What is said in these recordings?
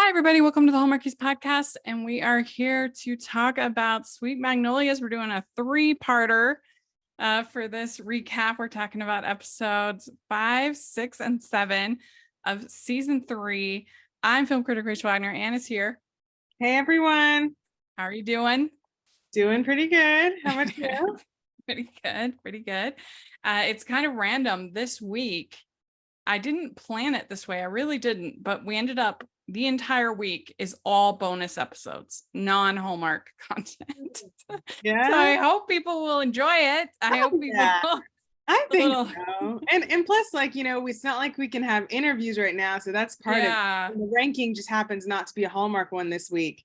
Hi, everybody. Welcome to the Hallmarkies podcast. And we are here to talk about Sweet Magnolias. We're doing a three-parter for this recap. We're talking about episodes 5, 6, and 7 of season 3. I'm film critic Rachel Wagner. Ann is here. Hey, everyone. How are you doing? Doing pretty good. How about you? Pretty good. It's kind of random this week. I didn't plan it this way. I really didn't, but we ended up the entire week is all bonus episodes, non-Hallmark content. Yeah. So I hope people will enjoy it. I hope people will. I think so. And plus, it's not like we can have interviews right now. So that's part of it. The ranking just happens not to be a Hallmark one this week.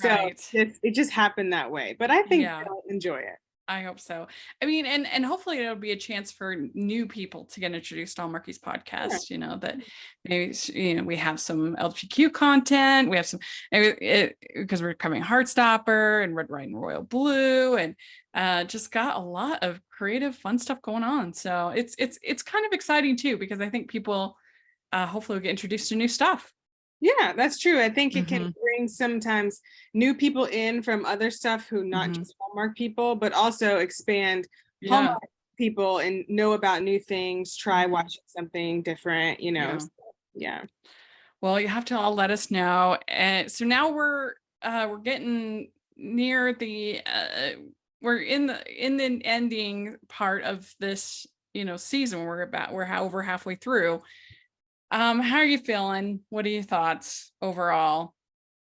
Right. So it just happened that way. But I think they'll enjoy it. I hope so. I mean, and hopefully it'll be a chance for new people to get introduced to Hallmarkies podcast, that maybe, we have some LGBTQ content. We have some, because we're coming Heartstopper and Red, White, and Royal Blue, and just got a lot of creative, fun stuff going on. So it's kind of exciting too, because I think people hopefully will get introduced to new stuff. Yeah, that's true. I think it can bring sometimes new people in from other stuff who not just Hallmark people, but also expand Hallmark people and know about new things, try watching something different, So, Well, you have to all let us know. So now we're getting near the we're in the ending part of this, season. We're over halfway through. How are you feeling? What are your thoughts overall?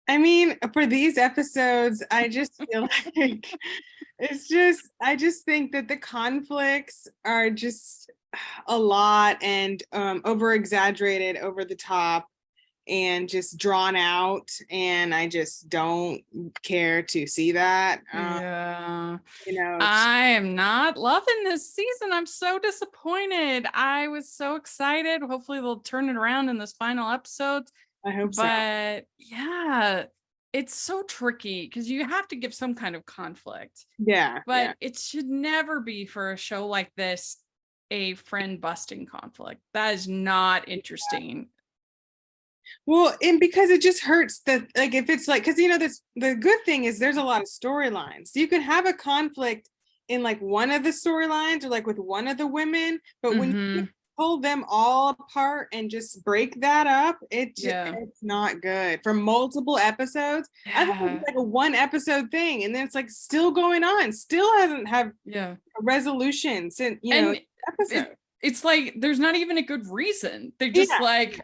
I mean, for these episodes, I just feel like I just think that the conflicts are just a lot and over exaggerated, over the top, and just drawn out. And I just don't care to see that. I am not loving this season. I'm so disappointed. I was so excited. Hopefully they'll turn it around in this final episode. I hope so. But yeah, it's so tricky because you have to give some kind of conflict. Yeah. But it should never be, for a show like this, a friend busting conflict. That is not interesting. Well, and because it just hurts that, if it's because the good thing is there's a lot of storylines. So you can have a conflict in one of the storylines or with one of the women, but when you pull them all apart and just break that up, it's not good for multiple episodes. I think it's a one episode thing, and then it's still going on, still hasn't have a resolution since episode. It's there's not even a good reason. They just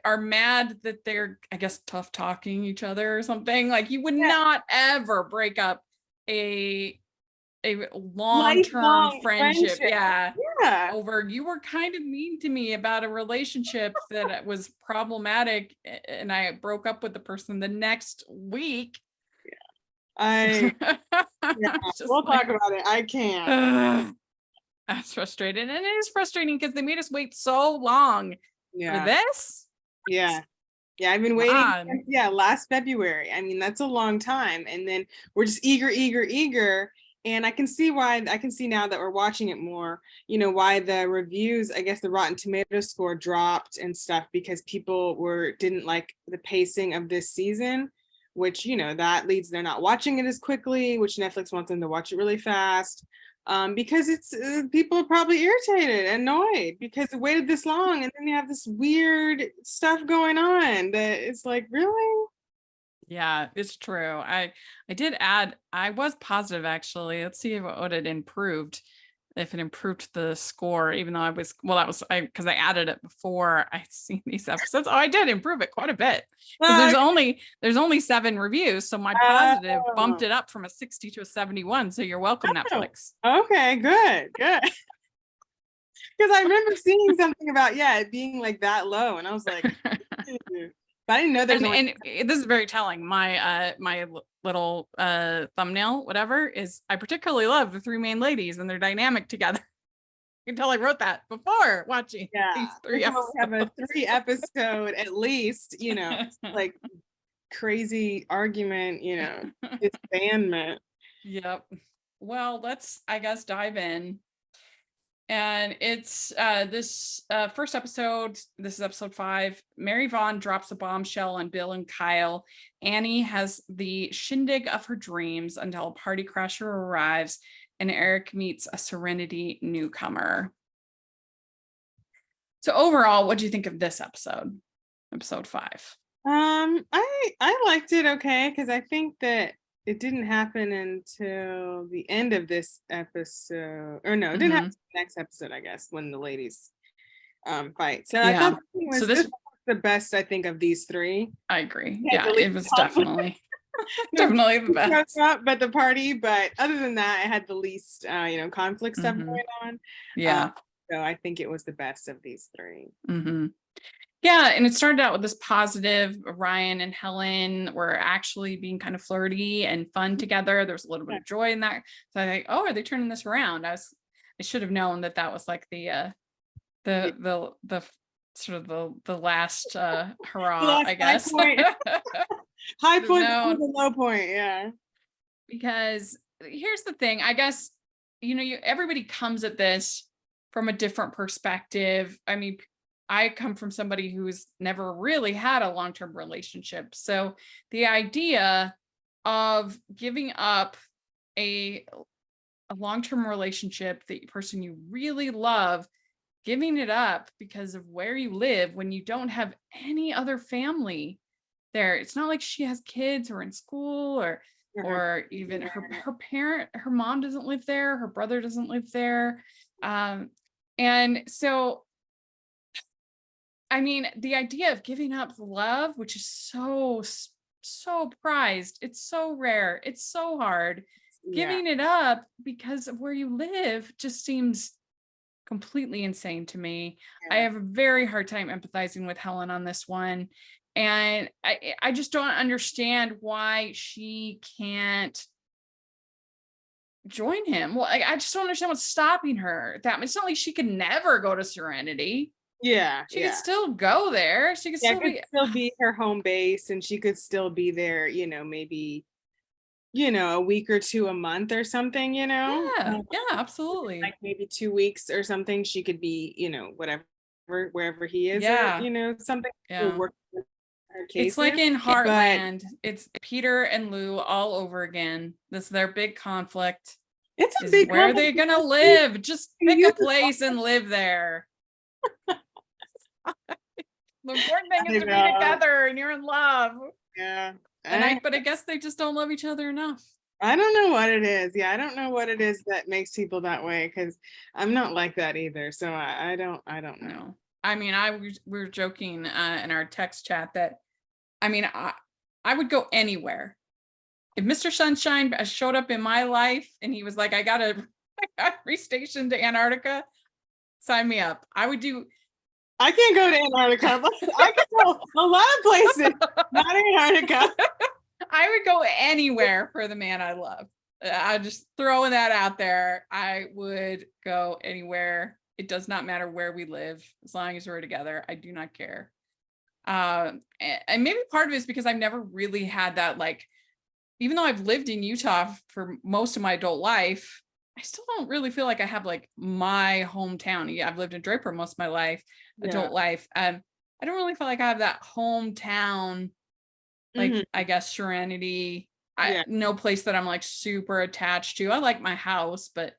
are mad that they're, I guess, tough talking each other or something. You would not ever break up a long-term friendship. Yeah. Over, you were kind of mean to me about a relationship that was problematic, and I broke up with the person the next week. We'll talk about it. I can't. That's frustrating, and it is frustrating because they made us wait so long for this. I've been waiting last February. I mean, that's a long time, and then we're just eager, and I can see now that we're watching it more, why the reviews, I guess the Rotten Tomatoes score dropped and stuff, because people didn't like the pacing of this season, which that leads they're not watching it as quickly, which Netflix wants them to watch it really fast. Because it's people are probably irritated, annoyed because it waited this long, and then you have this weird stuff going on that it's really. Yeah, it's true. I did add, I was positive actually. Let's see what it improved. If it improved the score, even though because I added it before I'd seen these episodes. Oh, I did improve it quite a bit, because there's only 7 reviews, so my positive bumped it up from a 60 to a 71. So you're welcome, Netflix. Okay, good. Because I remember seeing something about it being that low, and I was like, but I didn't know there's and this is very telling. My my little thumbnail, whatever, is I particularly love the 3 main ladies and their dynamic together. You can tell I wrote that before watching these 3 episodes. Have a 3 episode at least, crazy argument, disbandment. Yep. Well, let's, I guess, dive in. And it's this first episode. This is episode 5. Mary Vaughn drops a bombshell on Bill and Kyle. Annie has the shindig of her dreams until a party crasher arrives and Eric meets a Serenity newcomer. So overall, what do you think of this episode? Episode 5. I liked it okay, because I think that it didn't happen until the end of this episode, or no, it didn't happen the next episode, I guess, when the ladies fight. So I thought this was the best, I think, of these 3. I agree. Yeah, it was definitely definitely the best. But the party, but other than that, it had the least conflict stuff going on. Yeah. So I think it was the best of these 3. Yeah, and it started out with this positive. Ryan and Helen were actually being kind of flirty and fun together. There was a little bit of joy in that. So I think, oh, are they turning this around? I should have known that was like the sort of the last hurrah, I guess. High point to the low point, yeah. Because here's the thing, I guess, everybody comes at this from a different perspective. I mean, I come from somebody who's never really had a long-term relationship. So the idea of giving up a long-term relationship, the person you really love, giving it up because of where you live when you don't have any other family there. It's not like she has kids or in school or even her mom doesn't live there, her brother doesn't live there. And so I mean, the idea of giving up love, which is so prized, it's so rare, it's so hard. Giving it up because of where you live just seems completely insane to me. I have a very hard time empathizing with Helen on this one. And I just don't understand why she can't join him. Well, I just don't understand what's stopping her. It's not like she could never go to Serenity. She could still go there. She could still be her home base, and she could still be there, maybe a week or 2 a month or something, yeah, absolutely, like maybe 2 weeks or something. She could be whatever, wherever he is, or something. It's like in Heartland, it's Peter and Lou all over again. This is their big conflict. It's a big where are they gonna live? Just pick a place and live there. The important thing is to be together and you're in love. Yeah. But I guess they just don't love each other enough. I don't know what it is. Yeah, I don't know what it is that makes people that way, because I'm not like that either. So I don't know. I mean, we were joking in our text chat that I would go anywhere. If Mr. Sunshine showed up in my life and he was like, I got restationed to Antarctica, sign me up. I can't go to Antarctica, but I can go a lot of places, not Antarctica. I would go anywhere for the man I love. I'm just throwing that out there. I would go anywhere. It does not matter where we live, as long as we're together. I do not care. And maybe part of it is because I've never really had that, like, even though I've lived in Utah for most of my adult life, I still don't really feel like I have like my hometown. Yeah, I've lived in Draper most of my life, adult life. I don't really feel like I have that hometown, like I guess Serenity. No place that I'm like super attached to. I like my house, but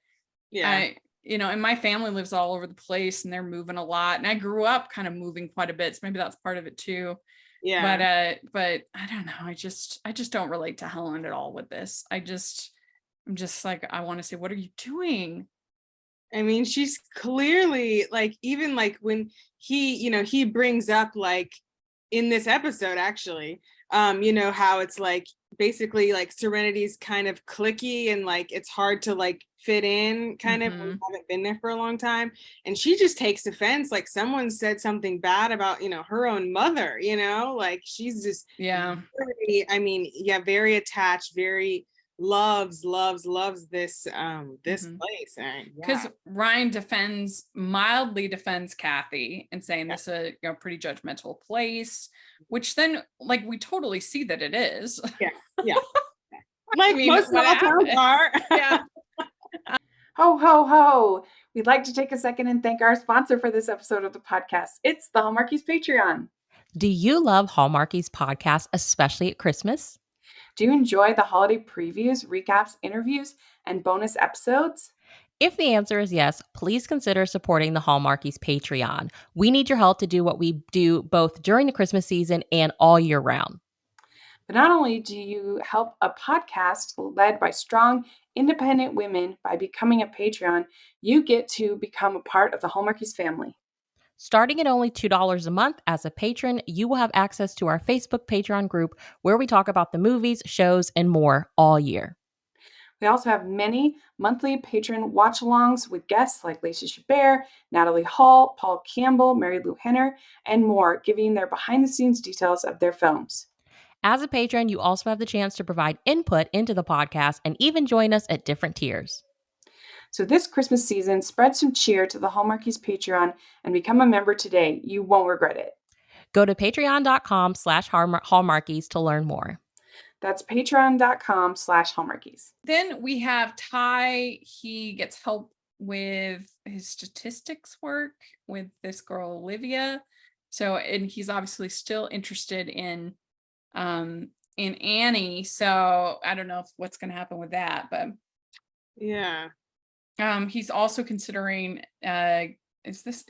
and my family lives all over the place and they're moving a lot. And I grew up kind of moving quite a bit. So maybe that's part of it too. Yeah. But I don't know. I just don't relate to Helen at all with this. I'm just like, I want to say, what are you doing? I mean, she's clearly like, even like when he brings up, like in this episode, actually, how it's like basically like Serenity's kind of cliquey and like it's hard to like fit in kind of when you haven't been there for a long time. And she just takes offense, like someone said something bad about, her own mother, like she's just very attached, very loves this place. Because Ryan mildly defends Kathy and saying this is a pretty judgmental place, which then like we totally see that it is. Like most small towns are. Ho ho ho, We'd like to take a second and thank our sponsor for this episode of the podcast. It's the Hallmarkies Patreon. Do you love Hallmarkies podcast, especially at Christmas? Do you enjoy the holiday previews, recaps, interviews, and bonus episodes? If the answer is yes, please consider supporting the Hallmarkies Patreon. We need your help to do what we do both during the Christmas season and all year round. But not only do you help a podcast led by strong, independent women by becoming a Patreon, you get to become a part of the Hallmarkies family. Starting at only $2 a month as a patron, you will have access to our Facebook Patreon group where we talk about the movies, shows, and more all year. We also have many monthly patron watch-alongs with guests like Lacey Chabert, Natalie Hall, Paul Campbell, Mary Lou Henner, and more, giving their behind-the-scenes details of their films. As a patron, you also have the chance to provide input into the podcast and even join us at different tiers. So this Christmas season, spread some cheer to the Hallmarkies Patreon and become a member today. You won't regret it. Go to patreon.com/Hallmarkies to learn more. That's patreon.com/Hallmarkies. Then we have Ty. He gets help with his statistics work with this girl, Olivia. So, and he's obviously still interested in Annie. So I don't know what's going to happen with that, but yeah. He's also considering, is this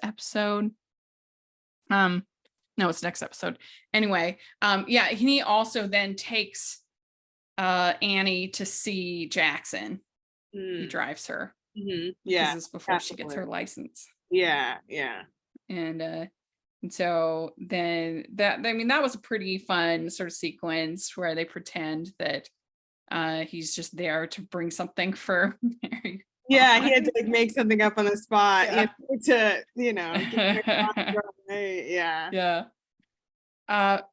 episode? No, it's next episode. Anyway, yeah, he also then takes Annie to see Jackson. He drives her. Mm-hmm. Yeah. This is before she gets her license. Yeah. And so then that was a pretty fun sort of sequence where they pretend that he's just there to bring something for Mary. Yeah, he had to like make something up on the spot, to yeah.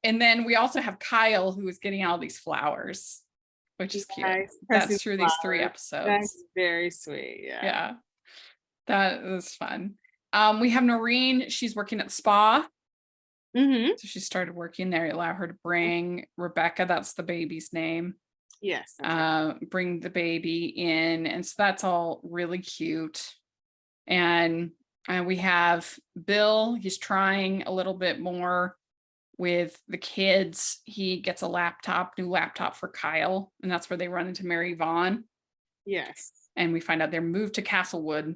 And then we also have Kyle, who is getting all these flowers, which is cute. That's through these 3 episodes. That's very sweet. Yeah, that was fun. We have Noreen. She's working at the spa. Mm-hmm. So she started working there. Allow her to bring Rebecca. That's the baby's name. Yes. Bring the baby in, and so that's all really cute. And we have Bill. He's trying a little bit more with the kids. He gets a new laptop for Kyle, and that's where they run into Mary Vaughn. Yes. And we find out they're moved to Castlewood.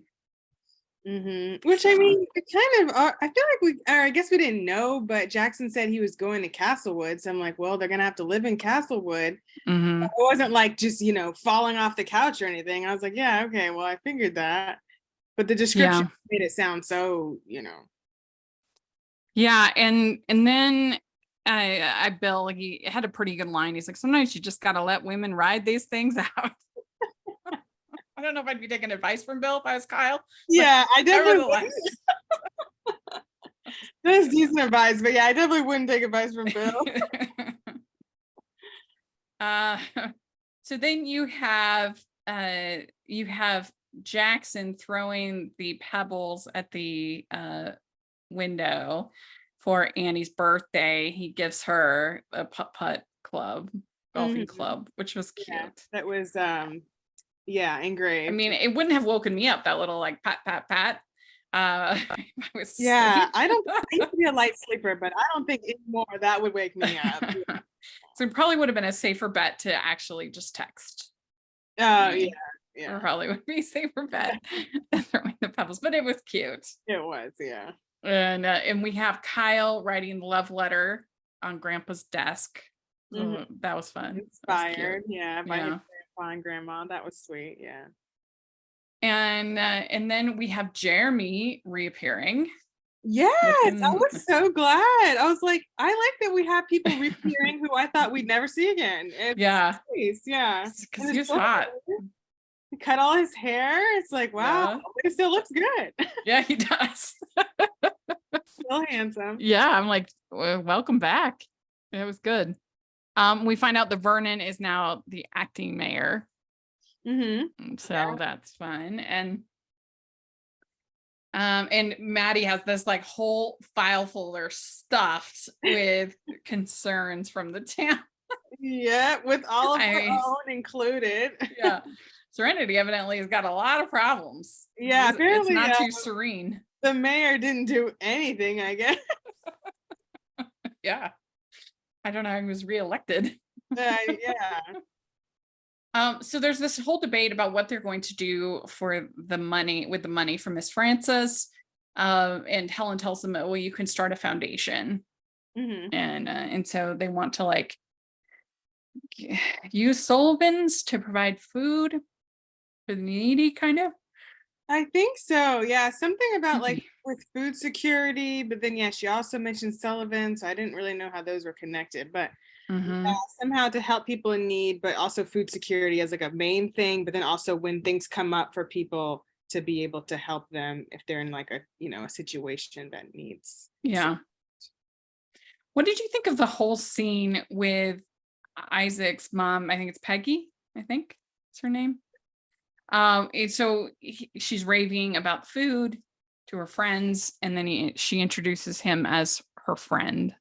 Mm-hmm. Which I mean, it kind of, I feel like I guess we didn't know, but Jackson said he was going to Castlewood. So I'm like, well, they're going to have to live in Castlewood. Mm-hmm. It wasn't like just, falling off the couch or anything. I was like, yeah, okay, well, I figured that. But the description made it sound so, Yeah. And then Bill, he had a pretty good line. He's like, sometimes you just got to let women ride these things out. I don't know if I'd be taking advice from Bill if I was Kyle. Yeah, I definitely wouldn't. That's decent advice, but yeah, I definitely wouldn't take advice from Bill. So then you have Jackson throwing the pebbles at the window for Annie's birthday. He gives her a putt club, golfing club, which was cute. Yeah, that was engraved. I mean, it wouldn't have woken me up, that little like pat pat pat. I used to be a light sleeper, but I don't think anymore that would wake me up. So it probably would have been a safer bet to actually just text. Yeah. It probably would be a safer bet than throwing the pebbles, but it was cute. It was, yeah. And we have Kyle writing the love letter on Grandpa's desk. Mm-hmm. That was fun. Inspired, by his grandpa and grandma. That was sweet, yeah. And then we have Jeremy reappearing. Yes, I was so glad. I was like, I like that we have people reappearing who I thought we'd never see again. It's nice, yeah. Because he was hot. He cut all his hair. It's like, wow, he still looks good. Yeah, he does. Still handsome. Yeah, I'm like, welcome back. It was good. We find out that Vernon is now the acting mayor. Mm-hmm. So that's fun. And Maddie has this like whole file folder stuffed with concerns from the town. Yeah, with all of her own included. Yeah. Serenity evidently has got a lot of problems. Yeah, apparently it's not too serene. The mayor didn't do anything, I guess. Yeah. I don't know how he was reelected. Yeah. So there's this whole debate about what they're going to do for the money from Miss Francis. And Helen tells them, well, you can start a foundation. Mm-hmm. And so they want to like use Sullivan's to provide food for the needy, kind of. I think so. Yeah, something about like with food security, but then yeah, she also mentioned Sullivan, so I didn't really know how those were connected, but yeah, somehow to help people in need, but also food security as like a main thing, but then also when things come up for people to be able to help them if they're in like a, you know, a situation that needs. Yeah. What did you think of the whole scene with Isaac's mom? I think it's Peggy, I think is her name. And so she's raving about food to her friends, and then she introduces him as her friend.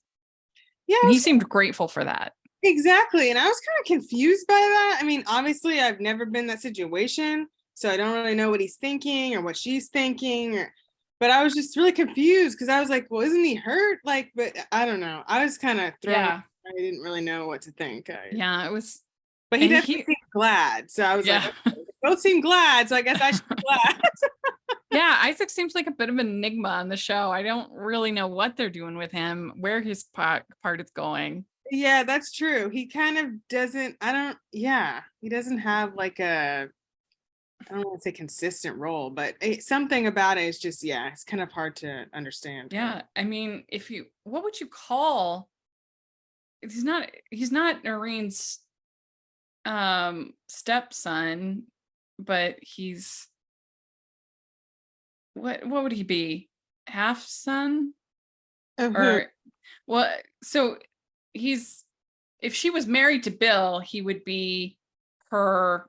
Yeah, and he seemed grateful for that. Exactly. And I was kind of confused by that. I mean, obviously I've never been in that situation, so I don't really know what he's thinking or what she's thinking, but I was just really confused because I was like, well, isn't he hurt? Like, but I don't know. I was kind of thrown. Yeah. I didn't really know what to think. Yeah, it was. But he definitely seemed glad. So I was like, okay, they both seem glad. So I guess I should be glad. Yeah, Isaac seems like a bit of an enigma on the show. I don't really know what they're doing with him, where his part is going. Yeah, that's true. He kind of doesn't, he doesn't have like I don't want to say consistent role, but something about it is just, it's kind of hard to understand. Yeah, I mean, what would you call, he's not Noreen's stepson, but he's, what would he be? Half son? Or what? So if she was married to Bill, he would be her,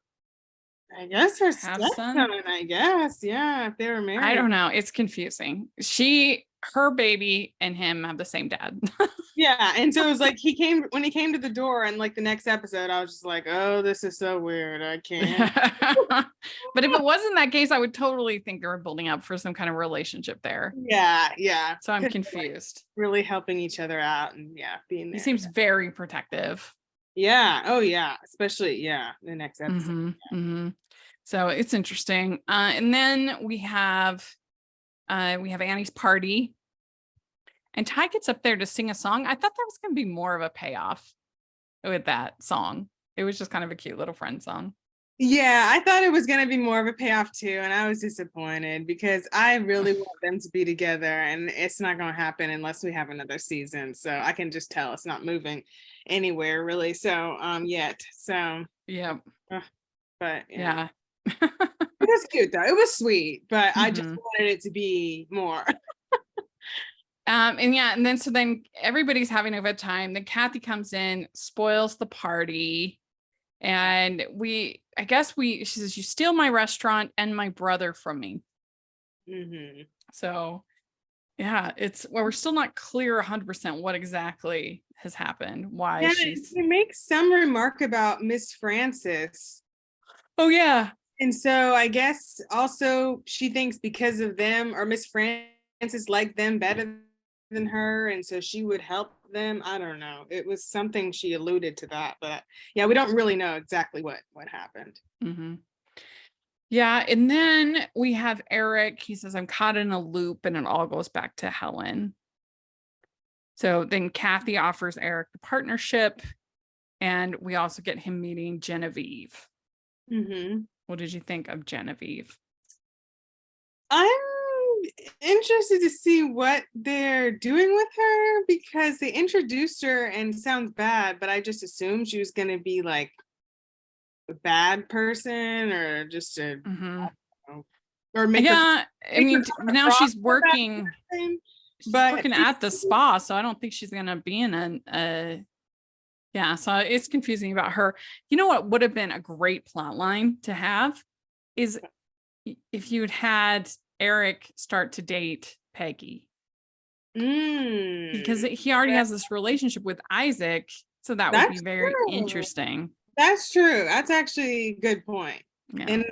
I guess, her stepson, I guess. Yeah, if they were married. I don't know. It's confusing. Her baby and him have the same dad. Yeah, and so it was like when he came to the door, and like the next episode, I was just like, oh, this is so weird. I can't. But if it wasn't that case, I would totally think they were building up for some kind of relationship there. Yeah. So I'm confused. Like, really helping each other out and being there. He seems very protective. Yeah. Oh yeah. Especially the next episode. So it's interesting. And then we have Annie's party. And Ty gets up there to sing a song. I thought there was going to be more of a payoff with that song. It was just kind of a cute little friend song. Yeah, I thought it was going to be more of a payoff too. And I was disappointed because I really want them to be together. And it's not going to happen unless we have another season. So I can just tell it's not moving anywhere really. So yet. So yeah. But yeah. It was cute though. It was sweet. But I just wanted it to be more. And then everybody's having a good time. Then Kathy comes in, spoils the party, and she says, you steal my restaurant and my brother from me. So we're still not clear 100% what exactly has happened. Why she makes some remark about Miss Francis. Oh yeah. And so I guess also she thinks because of them, or Miss Francis liked them better than her, and so she would help them. I don't know. It was something she alluded to that, but yeah, we don't really know exactly what happened. Yeah, and then we have Eric. He says, I'm caught in a loop, and it all goes back to Helen. So then Kathy offers Eric the partnership, and we also get him meeting Genevieve. What did you think of Genevieve? I'm interested to see what they're doing with her because they introduced her, and it sounds bad, but I just assumed she was going to be like a bad person or just a or make I mean now she's working at the spa, so I don't think she's going to be in so it's confusing about her. You know what would have been a great plot line to have is if you'd had Eric start to date Peggy, because he already has this relationship with Isaac, so that would be very interesting. That's true. That's actually a good point. And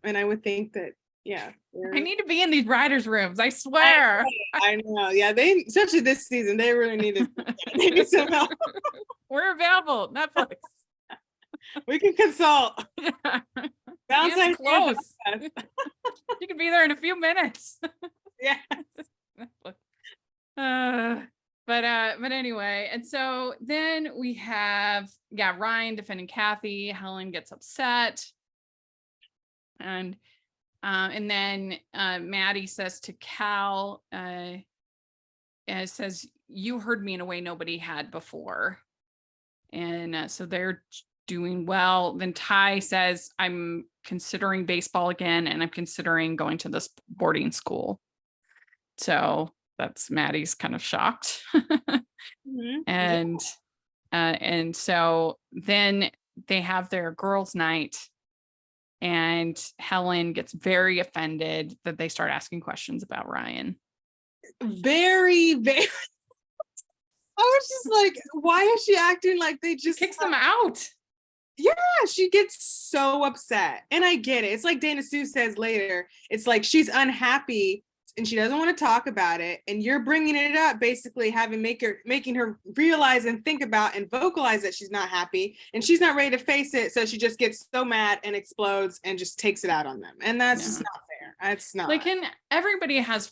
and I would think that, I need to be in these writers' rooms. I swear. I know. Yeah, they, especially this season, they really need to. They need some help. We're available. Netflix. We can consult. Sounds like close. You can be there in a few minutes. Yes. But anyway, and so then we have Ryan defending Kathy. Helen gets upset, and then Maddie says to Cal, says, "You heard me in a way nobody had before," and so they're doing well. Then Ty says, "I'm considering baseball again, and I'm considering going to this boarding school." So that's Maddie's kind of shocked. And so then they have their girls' night, and Helen gets very offended that they start asking questions about Ryan. Very, very. I was just like, why is she acting like they just kicks them out? Yeah, she gets so upset. And I get it. It's like Dana Sue says later. It's like she's unhappy and she doesn't want to talk about it. And you're bringing it up, basically making her realize and think about and vocalize that she's not happy. And she's not ready to face it. So she just gets so mad and explodes and just takes it out on them. And that's just not fair. It's not. Like, and everybody has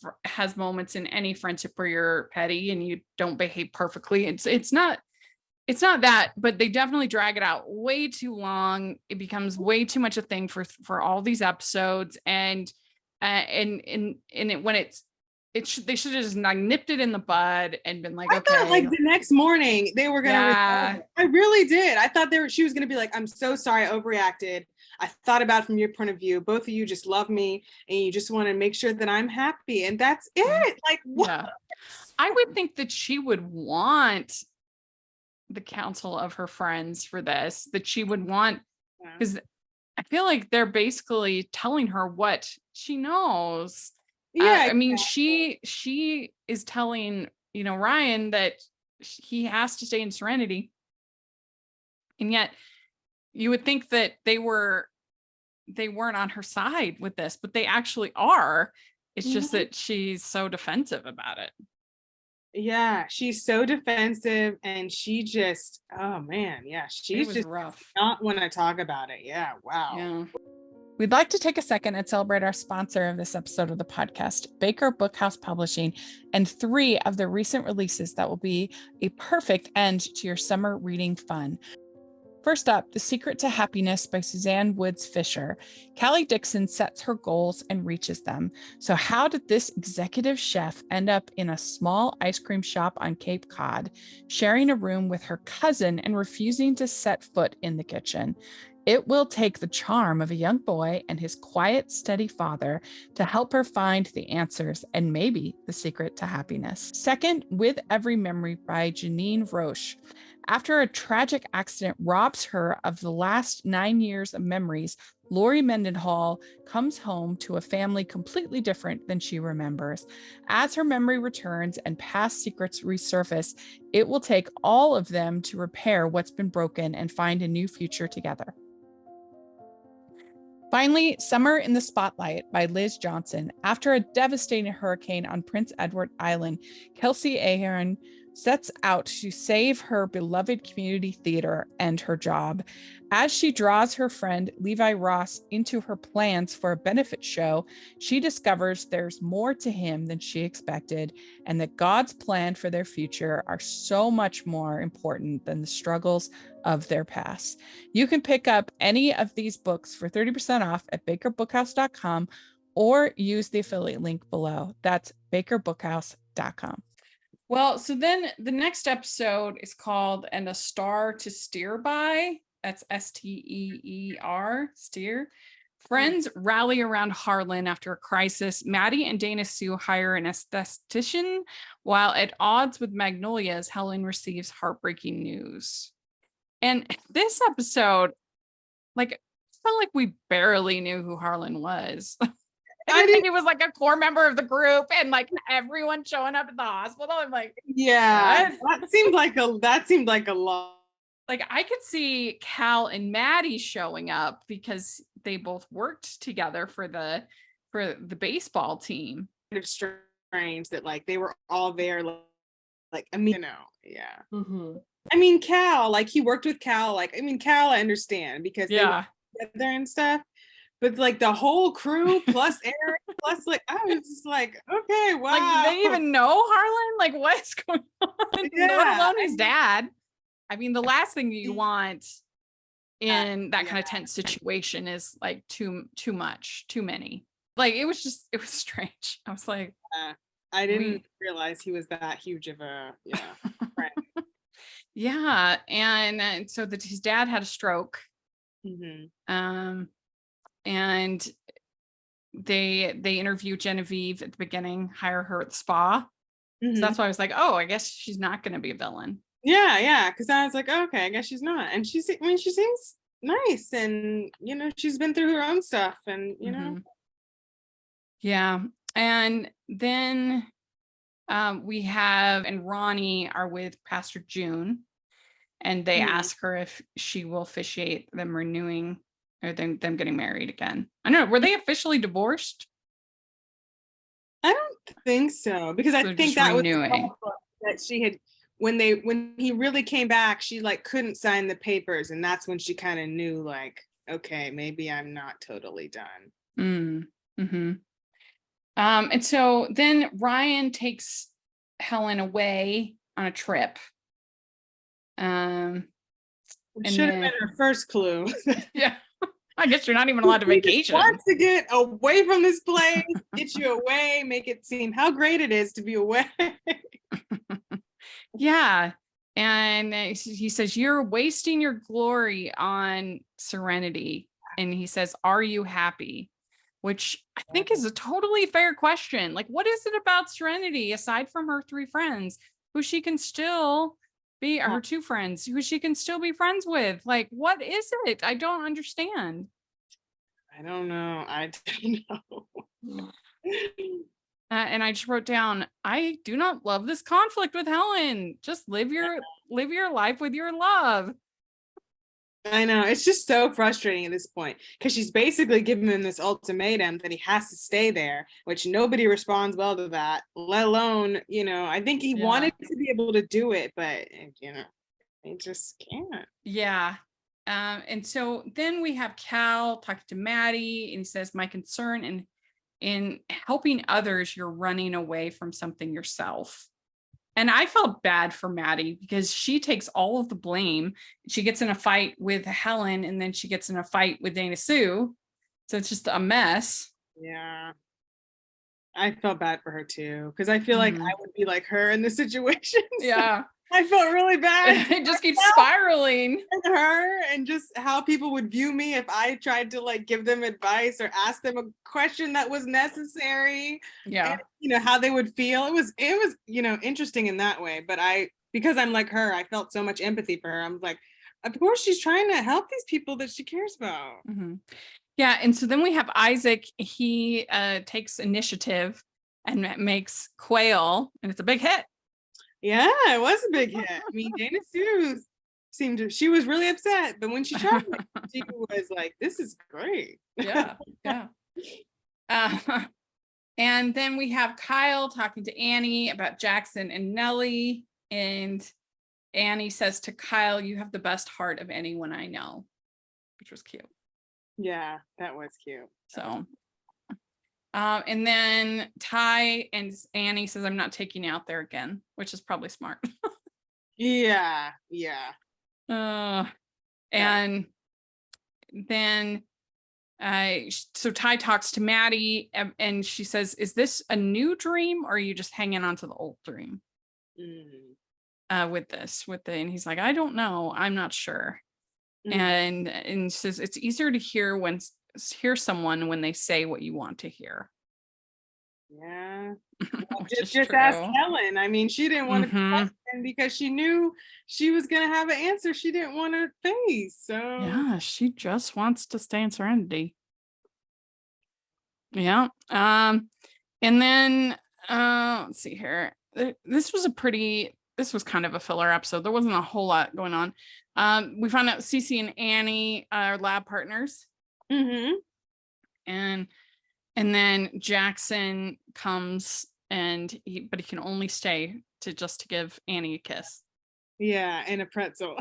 moments in any friendship where you're petty and you don't behave perfectly. It's not that, but they definitely drag it out way too long. It becomes way too much a thing for all these episodes. And when they should have just nipped it in the bud and been like, I thought like the next morning they were gonna. I really did. I thought she was gonna be like, "I'm so sorry, I overreacted. I thought about it from your point of view. Both of you just love me, and you just want to make sure that I'm happy, and that's it." Like, what? Yeah. I would think that she would want the counsel of her friends for this. That she would want, because I feel like they're basically telling her what she knows. Yeah, I mean, she is telling, Ryan that he has to stay in Serenity. And yet you would think that they weren't on her side with this, but they actually are. It's just that she's so defensive about it. Yeah, she's so defensive and she just, oh man, yeah, she's just rough. Not want to talk about it. Yeah, wow. Yeah. We'd like to take a second and celebrate our sponsor of this episode of the podcast, Baker Bookhouse Publishing, and 3 of the recent releases that will be a perfect end to your summer reading fun. First up, The Secret to Happiness by Suzanne Woods Fisher. Callie Dixon sets her goals and reaches them. So how did this executive chef end up in a small ice cream shop on Cape Cod, sharing a room with her cousin and refusing to set foot in the kitchen? It will take the charm of a young boy and his quiet, steady father to help her find the answers and maybe the secret to happiness. Second, With Every Memory by Janine Roche. After a tragic accident robs her of the last 9 years of memories, Lori Mendenhall comes home to a family completely different than she remembers. As her memory returns and past secrets resurface, it will take all of them to repair what's been broken and find a new future together. Finally, Summer in the Spotlight by Liz Johnson. After a devastating hurricane on Prince Edward Island, Kelsey Ahern sets out to save her beloved community theater and her job. As she draws her friend Levi Ross into her plans for a benefit show, she discovers there's more to him than she expected, and that God's plan for their future are so much more important than the struggles of their past. You can pick up any of these books for 30% off at bakerbookhouse.com or use the affiliate link below. That's bakerbookhouse.com. Well, so then the next episode is called And a Star to Steer By. That's STEER, steer. Friends rally around Harlan after a crisis. Maddie and Dana Sue hire an esthetician, while at odds with Magnolias, Helen receives heartbreaking news. And this episode, felt like we barely knew who Harlan was. I think he was like a core member of the group, and like everyone showing up at the hospital. I'm like, yeah, what? that seemed like a lot like I could see Cal and Maddie showing up because they both worked together for the baseball team. Kind of strange that like they were all there, like I mean, yeah. Mm-hmm. I mean, Cal, like he worked with Cal, like I mean, Cal, I understand because they worked together and stuff. But like the whole crew plus Eric plus like I was just like, okay, wow. Like they even know Harlan? Like what's going on? Yeah. Let alone his dad. I mean, the last thing you want in that kind of tense situation is like too much, too many. Like it was strange. I was like, I didn't realize he was that huge of a friend. Yeah, and so that his dad had a stroke. Mm-hmm. And they interview Genevieve at the beginning, hire her at the spa. Mm-hmm. So that's why I was like, oh, I guess she's not going to be a villain. Yeah, because I was like, okay, I guess she's not. And she seems nice, and she's been through her own stuff, and Yeah, and then we have and Ronnie are with Pastor June, and they ask her if she will officiate them renewing or them getting married again. I don't know. Were they officially divorced? I don't think so, because I think that renewing. was that she had when he really came back, she like couldn't sign the papers, and that's when she kind of knew like, okay, maybe I'm not totally done. Mm-hmm. And so then Ryan takes Helen away on a trip. Should have been her first clue. Yeah. I guess you're not even allowed to vacation. Wants to get away from this place, get you away, make it seem how great it is to be away. Yeah. And he says, you're wasting your glory on Serenity. And he says, are you happy? Which I think is a totally fair question. Like, what is it about Serenity, aside from her 3 friends, who she can still be, or her 2 friends, who she can still be friends with? Like, what is it? I don't understand. I don't know. And I just wrote down, I do not love this conflict with Helen. Just live your life with your love. I know, it's just so frustrating at this point, because she's basically giving him this ultimatum that he has to stay there, which nobody responds well to that, let alone, I think he wanted to be able to do it, but he just can't. Yeah. And so then we have Cal talking to Maddie, and he says, my concern in helping others, you're running away from something yourself. And I felt bad for Maddie because she takes all of the blame. She gets in a fight with Helen, and then she gets in a fight with Dana Sue. So it's just a mess. Yeah. I felt bad for her too, because I feel like I would be like her in this situation. Yeah. I felt really bad. It just keeps spiraling. Her, and just how people would view me if I tried to like give them advice or ask them a question that was necessary. Yeah. And, how they would feel. It was interesting in that way. But because I'm like her, I felt so much empathy for her. I'm like, of course she's trying to help these people that she cares about. Mm-hmm. Yeah. And so then we have Isaac. He takes initiative and makes Quail, and it's a big hit. Yeah, it was a big hit. I mean, Dana Sue she was really upset, but when she tried it, she was like, this is great. Yeah. And then we have Kyle talking to Annie about Jackson and Nellie, and Annie says to Kyle, you have the best heart of anyone I know, which was cute. Yeah, that was cute. So and then Ty and Annie says, I'm not taking you out there again, which is probably smart. Yeah. And then so Ty talks to Maddie, and she says, is this a new dream, or are you just hanging on to the old dream? And he's like, I don't know, I'm not sure. And says it's easier to hear someone when they say what you want to hear. Yeah. just ask Helen. I mean, she didn't want to be questioned because she knew she was going to have an answer she didn't want to face. So yeah, she just wants to stay in Serenity. Yeah. And then let's see here. This was kind of a filler episode. There wasn't a whole lot going on. We found out Cece and Annie are lab partners. Mm-hmm. And then Jackson comes but he can only stay to give Annie a kiss. Yeah, and a pretzel.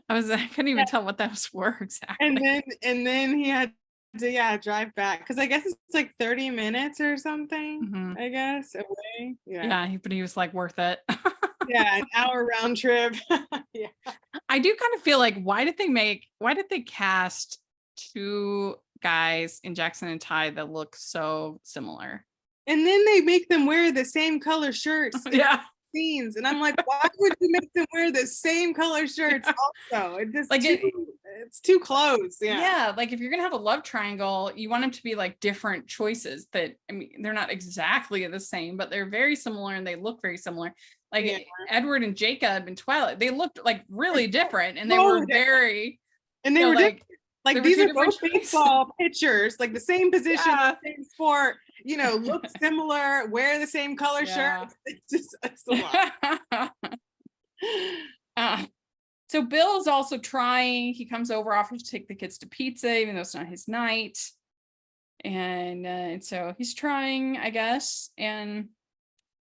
I couldn't even tell what those were exactly. And then he had to drive back because I guess it's like 30 minutes or something. I guess away. Yeah, but he was like worth it. Yeah, an hour round trip. Yeah. I do kind of feel like why did they cast two guys in Jackson and Ty that look so similar? And then they make them wear the same color shirts. Yeah. Scenes, and I'm like, why would you make them wear the same color shirts? Also, it just it's too close. Yeah, like if you're gonna have a love triangle, you want them to be like different choices. That I mean, they're not exactly the same, but they're very similar and they look very similar. Like Edward and Jacob in Twilight, they looked like really different, and they were very, and they were like these are both baseball pitchers, like the same position, same sport. Look similar, wear the same color shirts. It's a lot. So Bill is also trying. He comes over, offers to take the kids to pizza, even though it's not his night. And so he's trying, I guess. And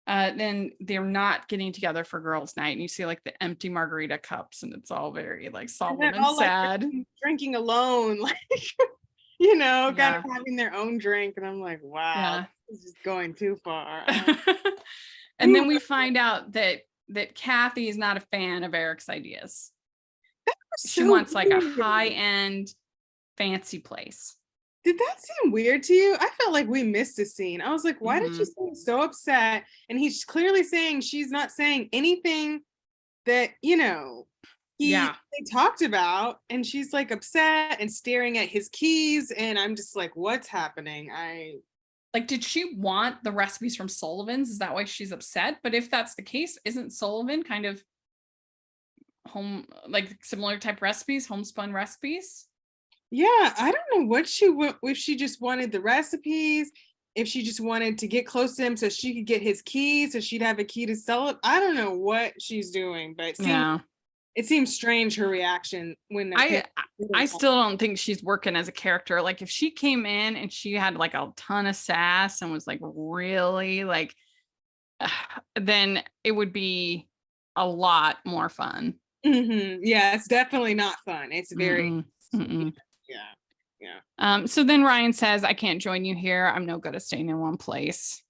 then they're not getting together for girls' night, and you see like the empty margarita cups, and it's all very like solemn and sad. Like, drinking alone, like kind of having their own drink, and I'm like, wow, this is going too far. And then we find out that Kathy is not a fan of Eric's ideas. She wants like a high-end fancy place. Did that seem weird to you? I felt like we missed a scene. I was like, why did she seem so upset? And he's clearly saying she's not saying anything that, they talked about, and she's like upset and staring at his keys, and I'm just like, what's happening? Did she want the recipes from Sullivan's? Is that why she's upset? But if that's the case, isn't Sullivan kind of home, like similar type recipes, homespun recipes? Yeah, I don't know what if she just wanted the recipes, if she just wanted to get close to him so she could get his keys, so she'd have a key to sell it. I don't know what she's doing, but it seems strange, her reaction when I still don't think she's working as a character. Like if she came in and she had like a ton of sass and was like really like, then it would be a lot more fun. Yeah, it's definitely not fun. It's very So then Ryan says, I can't join you here. I'm no good at staying in one place.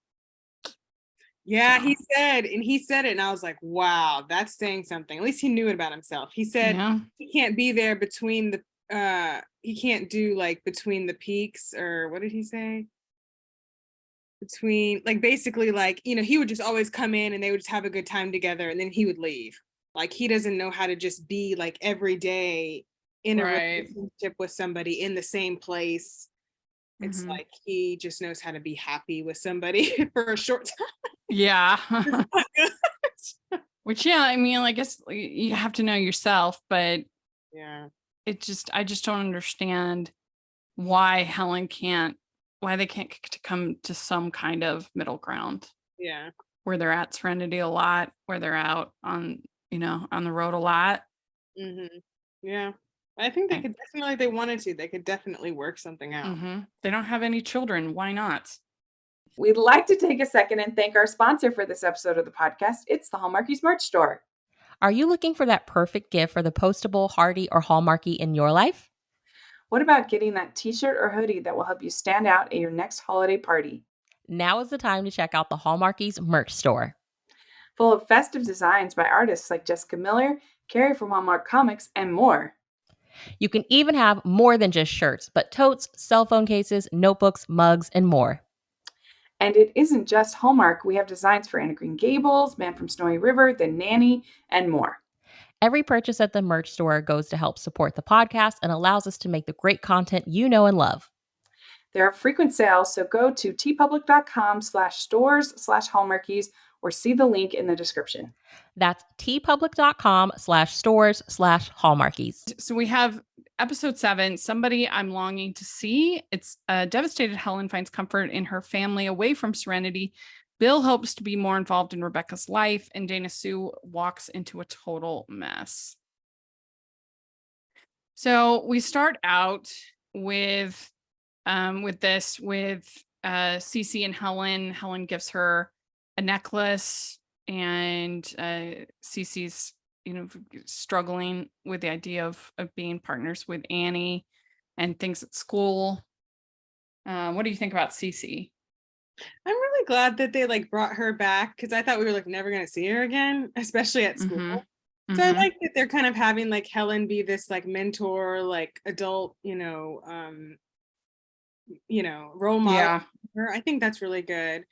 Yeah, he said it, and I was like, wow, that's saying something. At least he knew it about himself. He said he can't be there between he can't do like between the peaks, or what did he say? Between, like, basically, like, he would just always come in and they would just have a good time together, and then he would leave. Like, he doesn't know how to just be like every day in a relationship with somebody in the same place. It's like he just knows how to be happy with somebody for a short time. Yeah. Which, I mean, I guess you have to know yourself, but I just don't understand why they can't come to some kind of middle ground. Yeah. Where they're at Serenity a lot, where they're out on the road a lot. Yeah. I think they could definitely, they wanted to, they could definitely work something out. They don't have any children. Why not? We'd like to take a second and thank our sponsor for this episode of the podcast. It's the Hallmarkies merch store. Are you looking for that perfect gift for the postable, Hardy, or Hallmarky in your life? What about getting that t-shirt or hoodie that will help you stand out at your next holiday party? Now is the time to check out the Hallmarkies merch store. Full of festive designs by artists like Jessica Miller, Carrie from Hallmark Comics, and more. You can even have more than just shirts, but totes, cell phone cases, notebooks, mugs, and more. And it isn't just Hallmark. We have designs for Anna Green Gables, Man from Snowy River, The Nanny, and more. Every purchase at the merch store goes to help support the podcast and allows us to make the great content you know and love. There are frequent sales, so go to tpublic.com/stores/Hallmarkies or see the link in the description. That's tpublic.com/stores/Hallmarkies. So we have episode 7, Somebody I'm Longing to See. It's devastated Helen finds comfort in her family away from Serenity, Bill hopes to be more involved in Rebecca's life, and Dana Sue walks into a total mess. So we start out with Cece and Helen. Helen gives her a necklace, and Cece's, struggling with the idea of being partners with Annie and things at school. What do you think about Cece? I'm really glad that they like brought her back, because I thought we were like never gonna see her again, especially at school. Mm-hmm. So I like that they're kind of having like Helen be this like mentor, like adult, role model. Yeah. I think that's really good.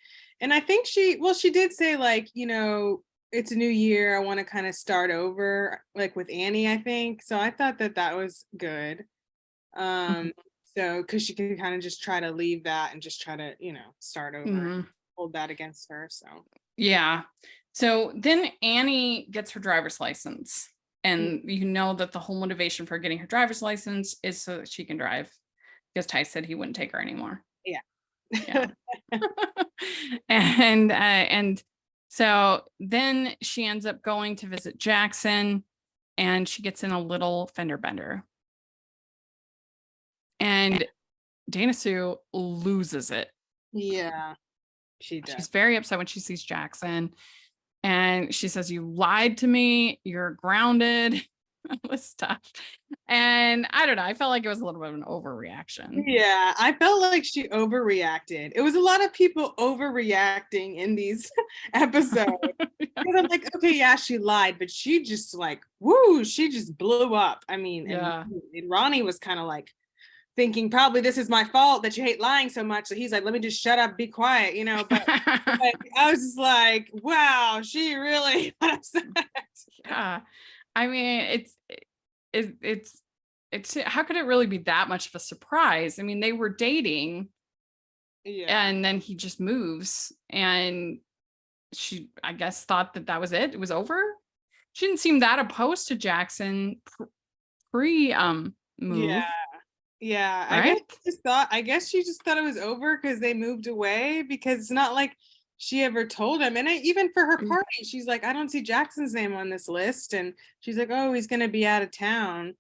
And I think she did say like, it's a new year. I want to kind of start over like with Annie, I think. So I thought that was good. So because she can kind of just try to leave that and just try to, start over, hold that against her. So yeah. So then Annie gets her driver's license, and that the whole motivation for getting her driver's license is so that she can drive, because Ty said he wouldn't take her anymore. Yeah. And so then she ends up going to visit Jackson, and she gets in a little fender bender, and Dana Sue loses it. Yeah, she does. She's very upset when she sees Jackson, and she says, "You lied to me. You're grounded." All this stuff. And I don't know. I felt like it was a little bit of an overreaction. Yeah, I felt like she overreacted. It was a lot of people overreacting in these episodes. Because I'm like, okay, yeah, she lied, but she just like, woo, she just blew up. I mean, yeah. And Ronnie was kind of like thinking, probably this is my fault that you hate lying so much. So he's like, let me just shut up, be quiet, But like, I was just like, wow, she really upset. Yeah. I mean, it's how could it really be that much of a surprise? I mean, they were dating, and then he just moves, and she, I guess, thought that was it. It was over. She didn't seem that opposed to Jackson pre move. Yeah. Right? I guess she just thought it was over because they moved away, because it's not like she ever told him. And even for her party, she's like, I don't see Jackson's name on this list. And she's like, oh, he's going to be out of town.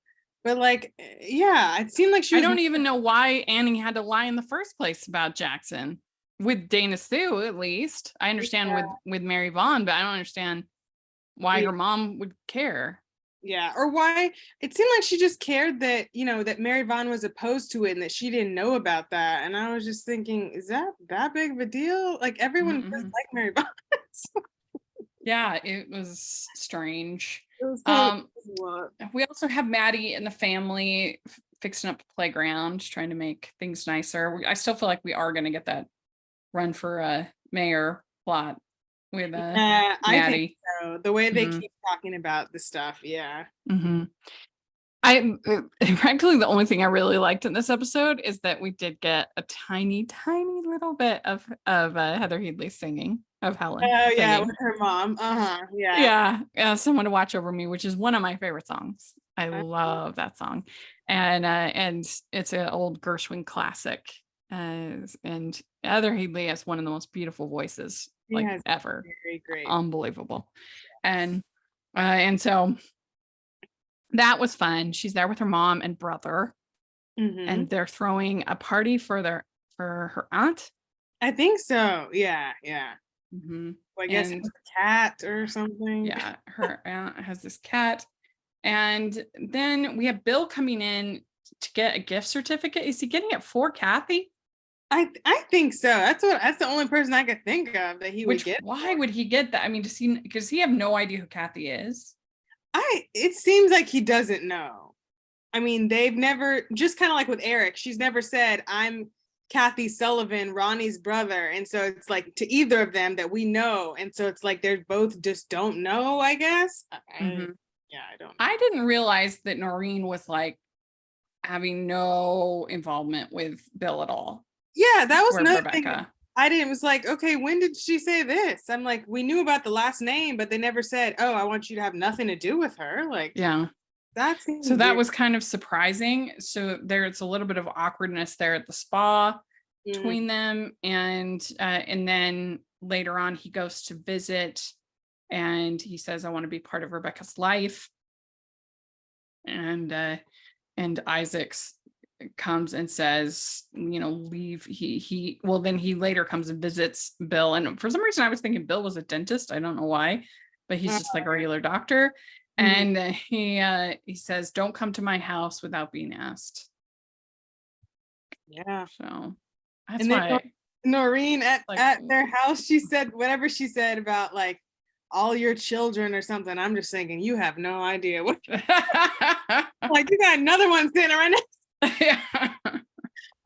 But like, yeah, it seemed like she was. I don't even know why Annie had to lie in the first place about Jackson. With Dana Sue, at least. I understand with Mary Vaughn, but I don't understand why her mom would care. Yeah, or why it seemed like she just cared that, that Mary Vaughn was opposed to it and that she didn't know about that. And I was just thinking, is that big of a deal? Like, everyone does like Mary Vaughn. Yeah, it was strange. It was we also have Maddie and the family fixing up the playground, trying to make things nicer. I still feel like we are going to get that run for mayor plot with Maddie. I think so. The way they keep talking about the stuff, yeah. Frankly, the only thing I really liked in this episode is that we did get a tiny little bit of Heather Headley singing, of Helen. Oh yeah, with her mom. Yeah. Someone to Watch Over Me, which is one of my favorite songs. I love that song, and it's an old Gershwin classic. And Heather Headley has one of the most beautiful voices ever. Very great. Unbelievable. And so that was fun. She's there with her mom and brother, and they're throwing a party for her aunt. I think so. Yeah. Well, I guess it's a cat or something. Yeah, her aunt has this cat. And then we have Bill coming in to get a gift certificate. Is he getting it for Kathy? I think so. That's the only person I could think of that he would get. Why would he get that? I mean, does he have no idea who Kathy is? It seems like he doesn't know. I mean, they've never, just kind of like with Eric, she's never said, I'm Kathy Sullivan, Ronnie's brother. And so it's like to either of them that we know. And so it's like they're both just don't know, I guess. I don't know. I didn't realize that Noreen was like having no involvement with Bill at all. Yeah, that was another thing. It was like, okay, when did she say this? I'm like, we knew about the last name, but they never said, oh, I want you to have nothing to do with her. Like, yeah. That seems so that was kind of surprising. So there's a little bit of awkwardness there at the spa between them, and then later on, he goes to visit and he says, I want to be part of Rebecca's life. And Isaac comes and says, leave. Then he later comes and visits Bill. And for some reason, I was thinking Bill was a dentist. I don't know why, but he's just like a regular doctor. And he says, don't come to my house without being asked. Yeah. So that's and why Noreen at their house, she said whatever she said about like all your children or something. I'm just thinking, you have no idea what. Like, you got another one sitting right next. Yeah.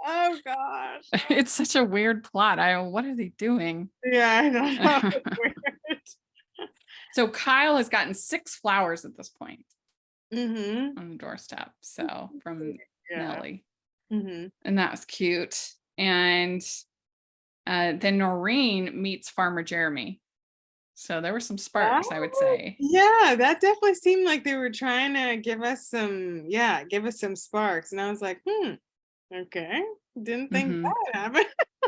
Oh gosh. It's such a weird plot. What are they doing? Yeah, I know. So Kyle has gotten 6 flowers at this point on the doorstep. So from Nellie. And that was cute. And then Noreen meets Farmer Jeremy. So there were some sparks, I would say. Yeah, that definitely seemed like they were trying to give us some sparks. And I was like, okay. Didn't think that happened.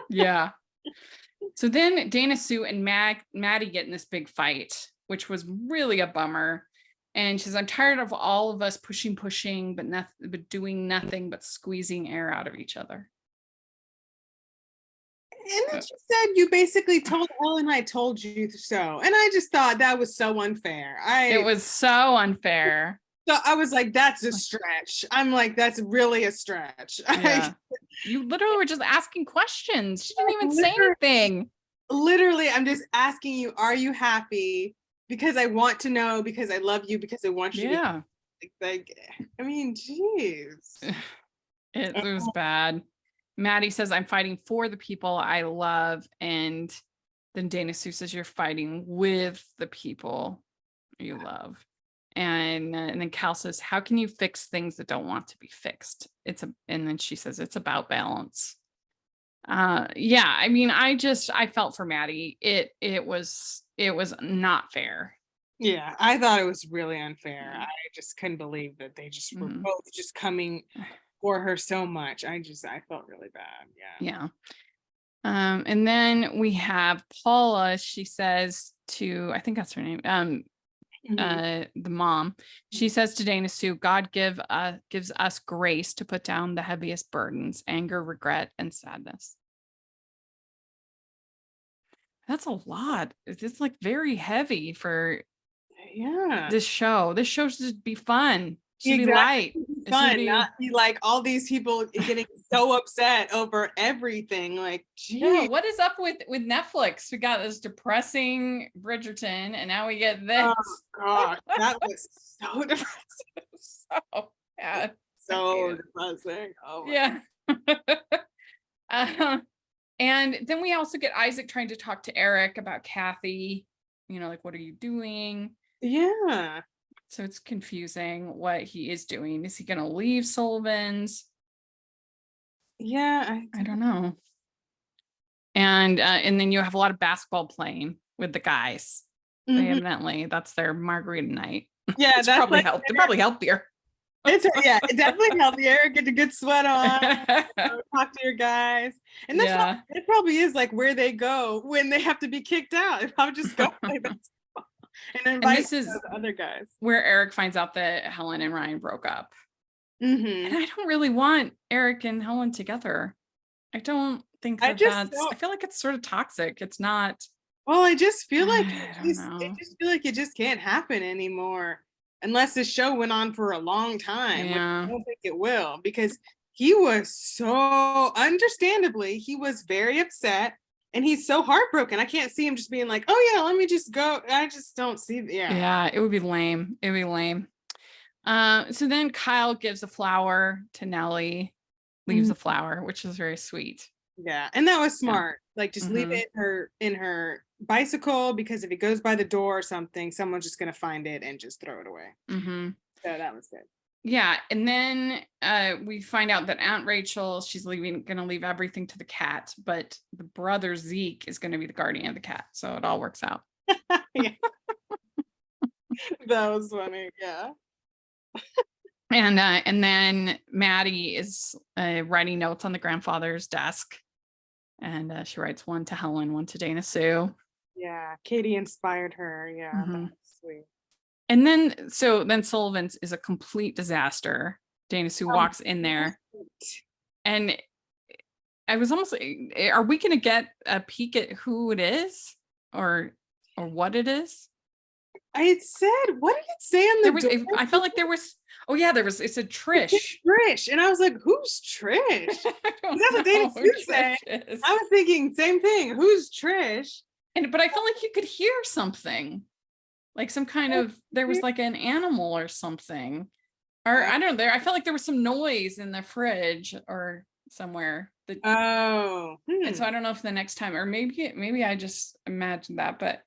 Yeah. So then Dana Sue and Maddie get in this big fight, which was really a bummer. And she says, I'm tired of all of us pushing, but doing nothing but squeezing air out of each other. And then she said, you basically told Ellen I told you so. And I just thought that was so unfair. It was so unfair. So I was like, that's a stretch. I'm like, that's really a stretch. Yeah. You literally were just asking questions. She didn't even say anything. Literally, I'm just asking you, are you happy? Because I want to know, because I love you, because I want you to like, I mean, geez. It was bad. Maddie says, I'm fighting for the people I love. And then Dana Sue says, you're fighting with the people you love. And then Cal says, how can you fix things that don't want to be fixed? And then she says, it's about balance. I mean, I felt for Maddie. It was not fair. Yeah, I thought it was really unfair. I just couldn't believe that they just were both just coming for her so much. I felt really bad. Yeah. And then we have Paula. She says to, I think that's her name, the mom, she says to Dana Sue, God gives us grace to put down the heaviest burdens, anger, regret, and sadness. That's a lot. It's like very heavy for this show. This show should be fun. Should be light. Fun, not be like all these people getting so upset over everything. Like, geez. Yeah, what is up with Netflix? We got this depressing Bridgerton, and now we get this. Oh God, that was so depressing. So bad. So depressing. Oh yeah. And then we also get Isaac trying to talk to Eric about Kathy. Like, what are you doing? Yeah. So it's confusing what he is doing. Is he going to leave Sullivan's? Yeah, I don't know. And then you have a lot of basketball playing with the guys. They evidently, that's their margarita night. Yeah, that's probably helped. They're probably healthier. It's definitely healthier. Get a good sweat on. Talk to your guys, and that's it. Probably is like where they go when they have to be kicked out. They probably just go play basketball and invite the other guys. Where Eric finds out that Helen and Ryan broke up, and I don't really want Eric and Helen together. I don't think I feel like it's sort of toxic. It's not. Well, I just feel like it just can't happen anymore. Unless this show went on for a long time, which I don't think it will, because he was so understandably, he was very upset and he's so heartbroken. I can't see him just being like, oh yeah, let me just go. I just don't see. Yeah, it would be lame. It would be lame. So then Kyle gives a flower to Nellie, leaves a flower, which is very sweet. Yeah, and that was smart. Like, just leave it in her bicycle, because if it goes by the door or something, someone's just gonna find it and just throw it away. So that was good. Yeah, and then we find out that Aunt Rachel, she's gonna leave everything to the cat, but the brother Zeke is gonna be the guardian of the cat, so it all works out. That was funny. Yeah. And then Maddie is writing notes on the grandfather's desk. And she writes one to Helen, one to Dana Sue. Yeah, Katie inspired her. Yeah, Mhm. that's sweet. And then Sullivan's is a complete disaster. Dana Sue walks in there, and I was almost like, are we going to get a peek at who it is or what it is? I said, what did it say on the door? I felt like there was, it said Trish. Trish. And I was like, who's Trish? That's what Dana Sue said. I was thinking same thing. Who's Trish? But I felt like you could hear something, like some kind of, there was like an animal or something, or I don't know. I felt like there was some noise in the fridge or somewhere. And so I don't know if the next time, or maybe I just imagined that, but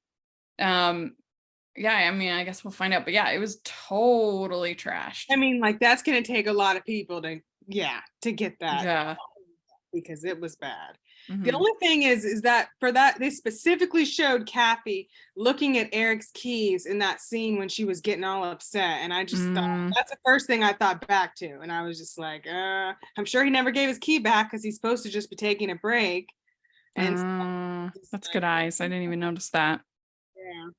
yeah, I mean, I guess we'll find out. But yeah, it was totally trashed. I mean, like that's gonna take a lot of people to get that. Yeah, because it was bad. Mm-hmm. The only thing is that for that they specifically showed Kathy looking at Eric's keys in that scene when she was getting all upset, and I just thought that's the first thing I thought back to, and I was just like, I'm sure he never gave his key back because he's supposed to just be taking a break. And that's good eyes. I didn't even notice that. Yeah,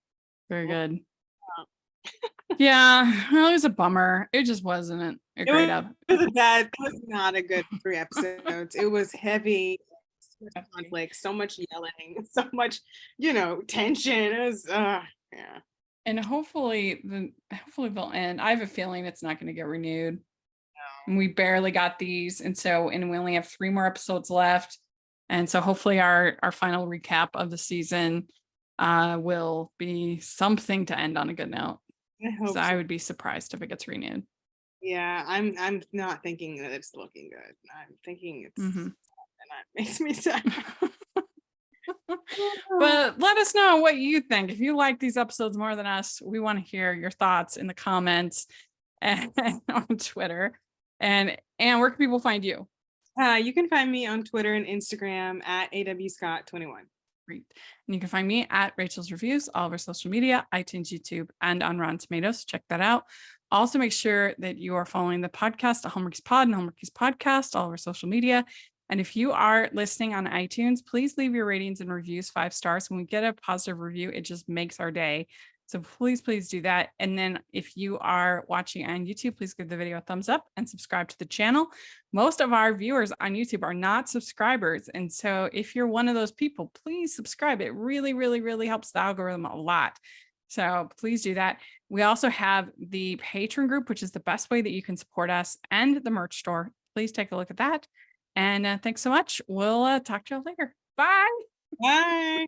very good. Yeah, well, it was a bummer. It just wasn't a great up. That was not a good 3 episodes. It was heavy. Conflict, so much yelling, so much, tension. It was, yeah. And hopefully they'll end. I have a feeling it's not going to get renewed. No. And we barely got these, and we only have 3 more episodes left. And so hopefully our final recap of the season will be something to end on a good note. I would be surprised if it gets renewed. Yeah, I'm not thinking that it's looking good. I'm thinking it's and that makes me sad. But let us know what you think. If you like these episodes more than us, we want to hear your thoughts in the comments and on Twitter. And where can people find you? You can find me on Twitter and Instagram at awscott21. Great. And you can find me at Rachel's Reviews, all of our social media, iTunes, YouTube, and on Rotten Tomatoes. Check that out. Also, make sure that you are following the podcast, the Hallmarkies Pod and Hallmarkies Podcast, all of our social media. And if you are listening on iTunes, please leave your ratings and reviews 5 stars. When we get a positive review, it just makes our day. So please do that. And then if you are watching on YouTube, please give the video a thumbs up and subscribe to the channel. Most of our viewers on YouTube are not subscribers. And so if you're one of those people, please subscribe. It really, really, really helps the algorithm a lot. So please do that. We also have the Patreon group, which is the best way that you can support us, and the merch store. Please take a look at that. And thanks so much. We'll talk to you later. Bye. Bye.